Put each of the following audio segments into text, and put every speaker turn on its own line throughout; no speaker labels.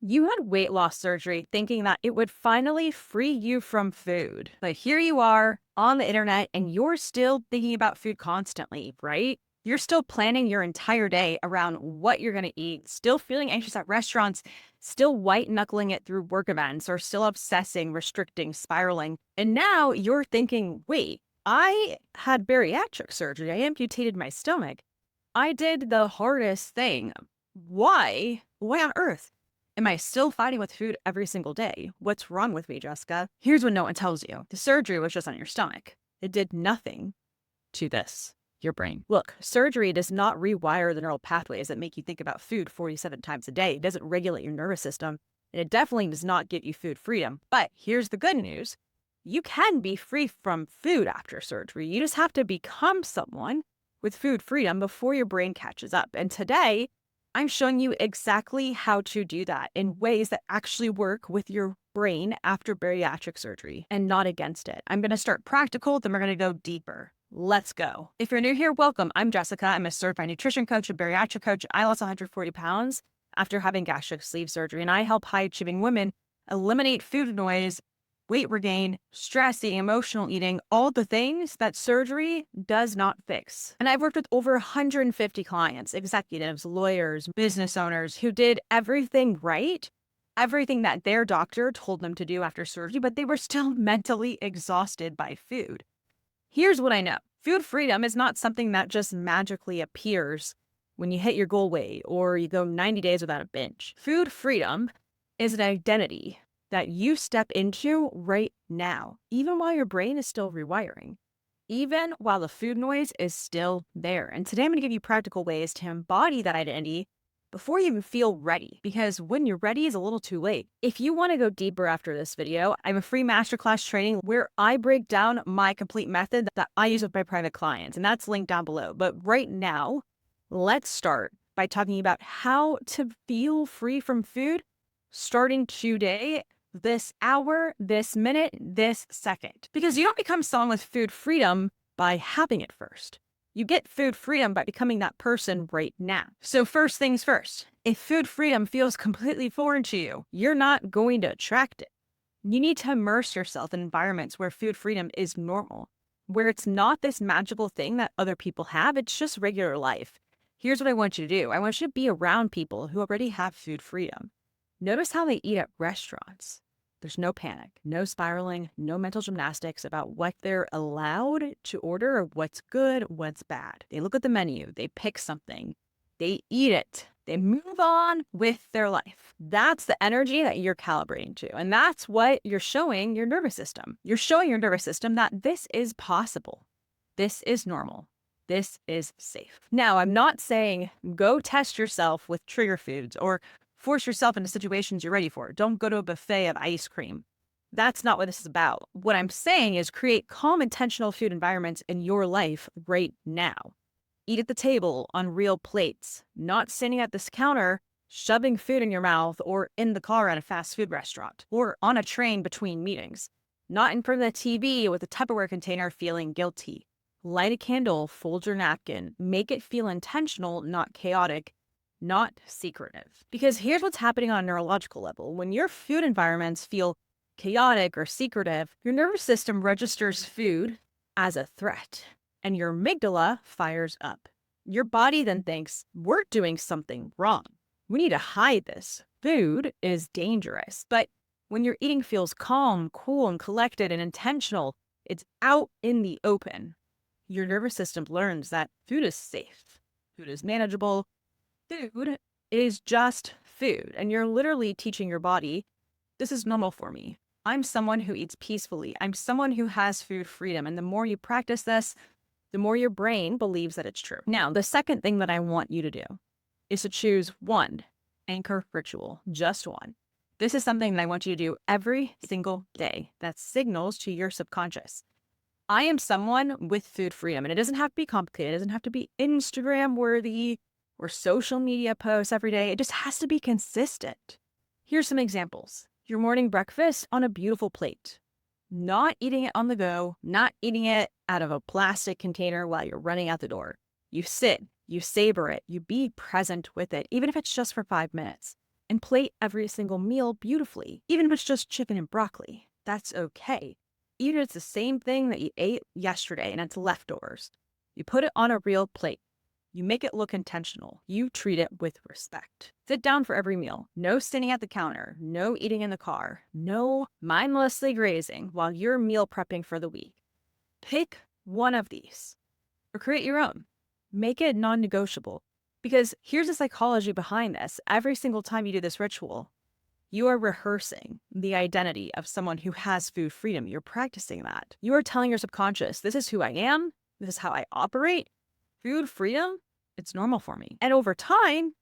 You had weight loss surgery thinking that it would finally free you from food. But here you are on the internet and you're still thinking about food constantly, right? You're still planning your entire day around what you're going to eat, still feeling anxious at restaurants, still white knuckling it through work events, or still obsessing, restricting, spiraling. And now you're thinking, wait, I had bariatric surgery. I amputated my stomach. I did the hardest thing. Why? Why on earth am I still fighting with food every single day? What's wrong with me, Jessica? Here's what no one tells you. The surgery was just on your stomach. It did nothing to this, your brain. Look, surgery does not rewire the neural pathways that make you think about food 47 times a day. It doesn't regulate your nervous system, and it definitely does not give you food freedom. But here's the good news. You can be free from food after surgery. You just have to become someone with food freedom before your brain catches up. And today, I'm showing you exactly how to do that in ways that actually work with your brain after bariatric surgery and not against it. I'm going to start practical, then we're going to go deeper. Let's go. If you're new here, welcome. I'm Jessica. I'm a certified nutrition coach, a bariatric coach. I lost 140 pounds after having gastric sleeve surgery, and I help high-achieving women eliminate food noise, weight regain, stress eating, emotional eating, all the things that surgery does not fix. And I've worked with over 150 clients, executives, lawyers, business owners who did everything right, everything that their doctor told them to do after surgery, but they were still mentally exhausted by food. Here's what I know. Food freedom is not something that just magically appears when you hit your goal weight or you go 90 days without a binge. Food freedom is an identity that you step into right now, even while your brain is still rewiring, even while the food noise is still there. And today I'm going to give you practical ways to embody that identity before you even feel ready, because when you're ready is a little too late. If you want to go deeper after this video, I have a free masterclass training where I break down my complete method that I use with my private clients, and that's linked down below. But right now, let's start by talking about how to feel free from food starting today, this hour, this minute, this second. Because you don't become someone with food freedom by having it first. You get food freedom by becoming that person right now. So first things first, if food freedom feels completely foreign to you, you're not going to attract it. You need to immerse yourself in environments where food freedom is normal, where it's not this magical thing that other people have, it's just regular life. Here's what I want you to do. I want you to be around people who already have food freedom. Notice how they eat at restaurants. There's no panic, no spiraling, no mental gymnastics about what they're allowed to order or what's good, what's bad. They look at the menu, they pick something, they eat it, they move on with their life. That's the energy that you're calibrating to. And that's what you're showing your nervous system. You're showing your nervous system that this is possible. This is normal. This is safe. Now, I'm not saying go test yourself with trigger foods or force yourself into situations you're ready for. Don't go to a buffet of ice cream. That's not what this is about. What I'm saying is create calm, intentional food environments in your life right now. Eat at the table on real plates, not sitting at this counter, shoving food in your mouth, or in the car at a fast food restaurant, or on a train between meetings. Not in front of the TV with a Tupperware container feeling guilty. Light a candle, fold your napkin, make it feel intentional, not chaotic, not secretive. Because here's what's happening on a neurological level. When your food environments feel chaotic or secretive, your nervous system registers food as a threat, and your amygdala fires up. Your body then thinks, we're doing something wrong. We need to hide this. Food is dangerous. But when your eating feels calm, cool, and collected and intentional, it's out in the open. Your nervous system learns that food is safe. Food is manageable. Food is just food. And you're literally teaching your body, this is normal for me. I'm someone who eats peacefully. I'm someone who has food freedom. And the more you practice this, the more your brain believes that it's true. Now, the second thing that I want you to do is to choose one anchor ritual, just one. This is something that I want you to do every single day that signals to your subconscious. I am someone with food freedom, and it doesn't have to be complicated. It doesn't have to be Instagram worthy or social media posts every day. It just has to be consistent. Here's some examples. Your morning breakfast on a beautiful plate. Not eating it on the go, not eating it out of a plastic container while you're running out the door. You sit, you savor it, you be present with it, even if it's just for 5 minutes. and plate every single meal beautifully. Even if it's just chicken and broccoli, that's okay. Even if it's the same thing that you ate yesterday and it's leftovers, you put it on a real plate. You make it look intentional. You treat it with respect. Sit down for every meal. No standing at the counter. No eating in the car. No mindlessly grazing while you're meal prepping for the week. Pick one of these or create your own. Make it non-negotiable. Because here's the psychology behind this. Every single time you do this ritual, you are rehearsing the identity of someone who has food freedom. You're practicing that. You are telling your subconscious, this is who I am. This is how I operate. Food freedom, it's normal for me. And over time,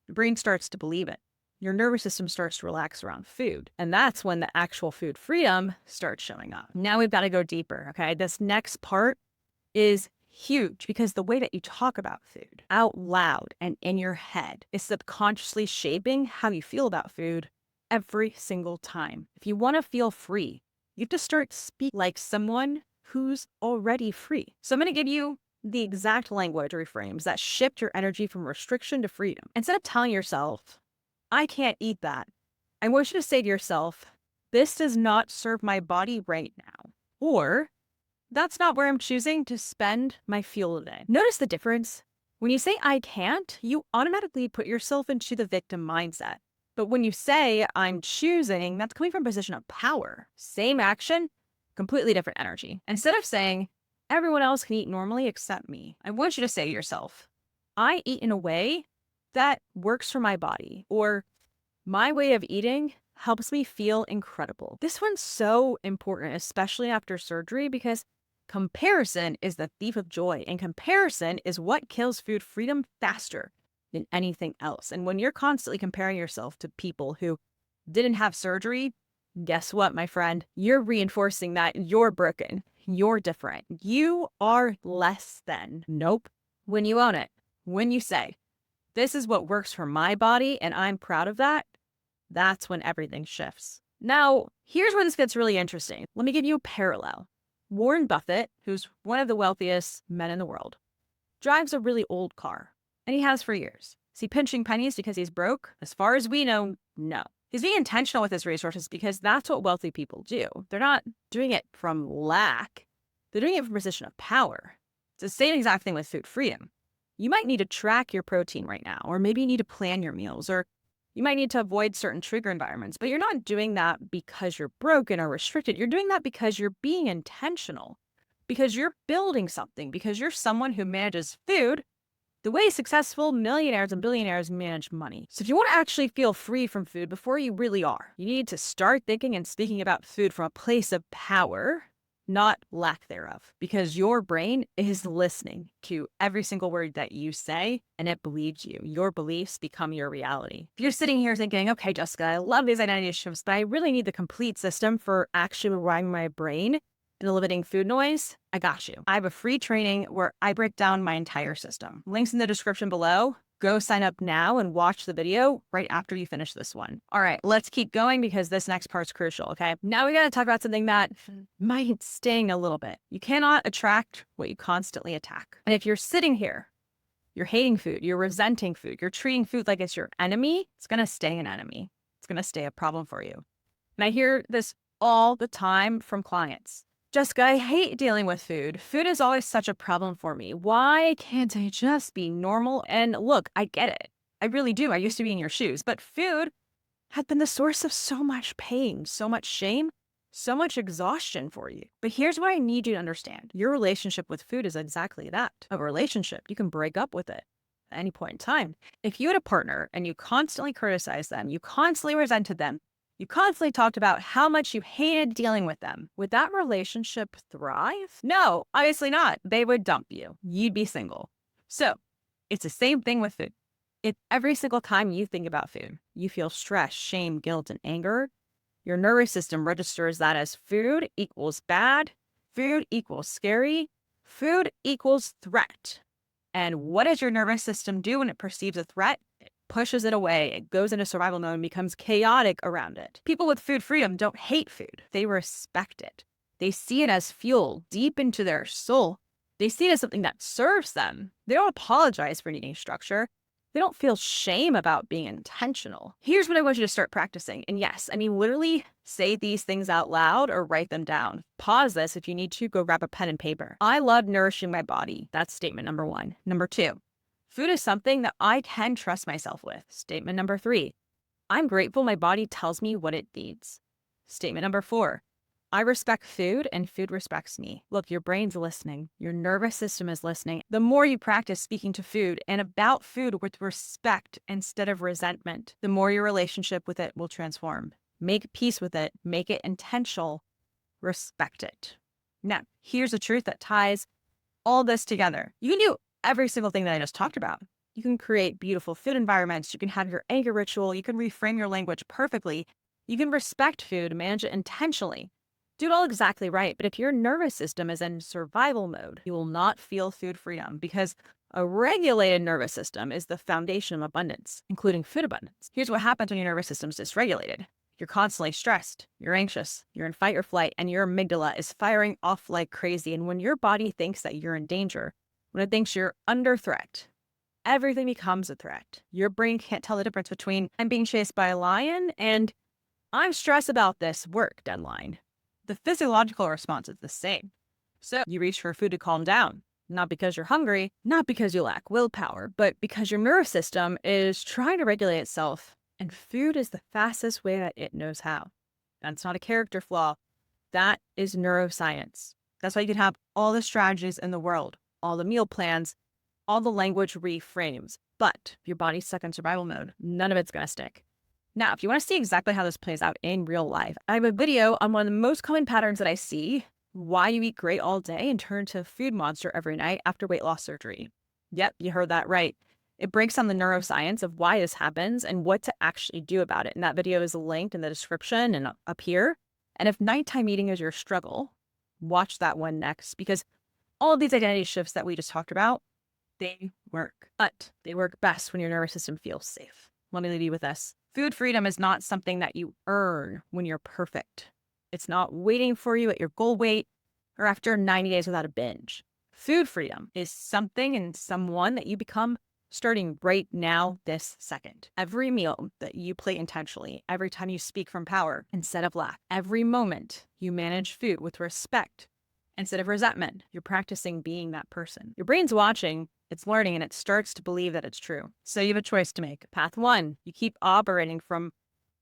the brain starts to believe it. Your nervous system starts to relax around food. And that's when the actual food freedom starts showing up. Now we've got to go deeper, okay? This next part is huge because the way that you talk about food out loud and in your head is subconsciously shaping how you feel about food every single time. If you want to feel free, you have to start speaking like someone who's already free. So I'm going to give you the exact language reframes that shift your energy from restriction to freedom. Instead of telling yourself, I can't eat that, I want you to say to yourself, this does not serve my body right now. Or, that's not where I'm choosing to spend my fuel today. Notice the difference. When you say I can't, you automatically put yourself into the victim mindset. But when you say I'm choosing, that's coming from a position of power. Same action, completely different energy. Instead of saying, everyone else can eat normally except me, I want you to say to yourself, I eat in a way that works for my body, or my way of eating helps me feel incredible. This one's so important, especially after surgery, because comparison is the thief of joy, and comparison is what kills food freedom faster than anything else. And when you're constantly comparing yourself to people who didn't have surgery, guess what, my friend? You're reinforcing that you're broken. You're different. You are less than. Nope. When you own it, when you say, this is what works for my body and I'm proud of that, that's when everything shifts. Now, here's where this gets really interesting. Let me give you a parallel. Warren Buffett, who's one of the wealthiest men in the world, drives a really old car, and he has for years. Is he pinching pennies because he's broke? As far as we know, no. He's being intentional with his resources because that's what wealthy people do. They're not doing it from lack. They're doing it from a position of power. It's the same exact thing with food freedom. You might need to track your protein right now, or maybe you need to plan your meals, or you might need to avoid certain trigger environments, but you're not doing that because you're broken or restricted. You're doing that because you're being intentional, because you're building something, because you're someone who manages food the way successful millionaires and billionaires manage money. So if you want to actually feel free from food before you really are, you need to start thinking and speaking about food from a place of power, not lack thereof, because your brain is listening to every single word that you say, and it believes you. Your beliefs become your reality. If you're sitting here thinking, okay, Jessica, I love these identity shifts, but I really need the complete system for actually rewiring my brain and limiting food noise, I got you. I have a free training where I break down my entire system. Links in the description below. Go sign up now and watch the video right after you finish this one. All right, let's keep going because this next part's crucial, okay? Now we gotta talk about something that might sting a little bit. You cannot attract what you constantly attack. And if you're sitting here, you're hating food, you're resenting food, you're treating food like it's your enemy, it's gonna stay an enemy. It's gonna stay a problem for you. And I hear this all the time from clients. Jessica, I hate dealing with food. Food is always such a problem for me. Why can't I just be normal? And look, I get it. I really do. I used to be in your shoes. But food has been the source of so much pain, so much shame, so much exhaustion for you. But here's what I need you to understand. Your relationship with food is exactly that, a relationship. You can break up with it at any point in time. If you had a partner and you constantly criticized them, you constantly resented them, you constantly talked about how much you hated dealing with them, would that relationship thrive? No, obviously not. They would dump you. You'd be single. So it's the same thing with food. If every single time you think about food, you feel stress, shame, guilt, and anger, your nervous system registers that as food equals bad, food equals scary, food equals threat. And what does your nervous system do when it perceives a threat? It pushes it away. It goes into survival mode and becomes chaotic around it. People with food freedom don't hate food. They respect it. They see it as fuel deep into their soul. They see it as something that serves them. They don't apologize for needing structure. They don't feel shame about being intentional. Here's what I want you to start practicing. And yes, I mean, literally say these things out loud or write them down. Pause this if you need to, go grab a pen and paper. I love nourishing my body. That's statement number 1. Number 2, food is something that I can trust myself with. Statement number 3, I'm grateful my body tells me what it needs. Statement number 4, I respect food and food respects me. Look, your brain's listening. Your nervous system is listening. The more you practice speaking to food and about food with respect instead of resentment, the more your relationship with it will transform. Make peace with it. Make it intentional. Respect it. Now, here's the truth that ties all this together. You can do every single thing that I just talked about. You can create beautiful food environments. You can have your anchor ritual. You can reframe your language perfectly. You can respect food, manage it intentionally. Do it all exactly right, but if your nervous system is in survival mode, you will not feel food freedom because a regulated nervous system is the foundation of abundance, including food abundance. Here's what happens when your nervous system is dysregulated. You're constantly stressed, you're anxious, you're in fight or flight, and your amygdala is firing off like crazy. And when your body thinks that you're in danger, when it thinks you're under threat, everything becomes a threat. Your brain can't tell the difference between I'm being chased by a lion and I'm stressed about this work deadline. The physiological response is the same. So you reach for food to calm down, not because you're hungry, not because you lack willpower, but because your nervous system is trying to regulate itself, and food is the fastest way that it knows how. That's not a character flaw. That is neuroscience. That's why you can have all the strategies in the world, all the meal plans, all the language reframes, but if your body's stuck in survival mode, none of it's going to stick. Now, if you want to see exactly how this plays out in real life, I have a video on one of the most common patterns that I see, why you eat great all day and turn to a food monster every night after weight loss surgery. Yep, you heard that right. It breaks down the neuroscience of why this happens and what to actually do about it. And that video is linked in the description and up here. And if nighttime eating is your struggle, watch that one next, because all of these identity shifts that we just talked about, they work. But they work best when your nervous system feels safe. Let me leave you with this. Food freedom is not something that you earn when you're perfect. It's not waiting for you at your goal weight or after 90 days without a binge. Food freedom is something and someone that you become starting right now, this second. Every meal that you plate intentionally, every time you speak from power instead of lack, every moment you manage food with respect instead of resentment, you're practicing being that person. Your brain's watching, it's learning, and it starts to believe that it's true. So you have a choice to make. Path 1, you keep operating from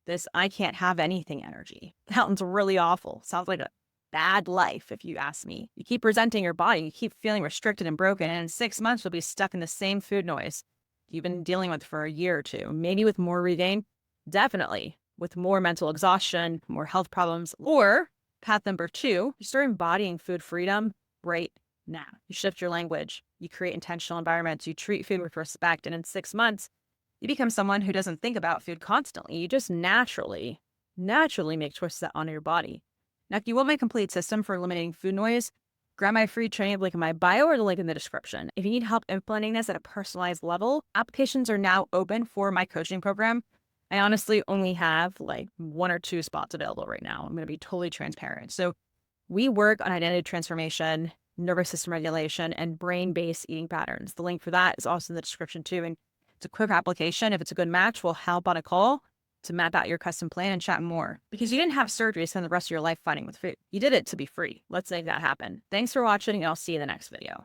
this I can't have anything energy. Sounds really awful. Sounds like a bad life, if you ask me. You keep resenting your body. You keep feeling restricted and broken. And in 6 months, you'll be stuck in the same food noise you've been dealing with for a year or two. Maybe with more regain. Definitely with more mental exhaustion, more health problems. Or path number 2, you start embodying food freedom right now. You shift your language. You create intentional environments. You treat food with respect. And in 6 months, you become someone who doesn't think about food constantly. You just naturally make choices that honor your body. Now, if you want my complete system for eliminating food noise, grab my free training link in my bio or the link in the description. If you need help implementing this at a personalized level, applications are now open for my coaching program. I honestly only have like 1 or 2 spots available right now. I'm going to be totally transparent. So we work on identity transformation, nervous system regulation, and brain-based eating patterns. The link for that is also in the description too. And it's a quick application. If it's a good match, we'll hop on a call to map out your custom plan and chat more. Because you didn't have surgery to spend the rest of your life fighting with food. You did it to be free. Let's make that happen. Thanks for watching, and I'll see you in the next video.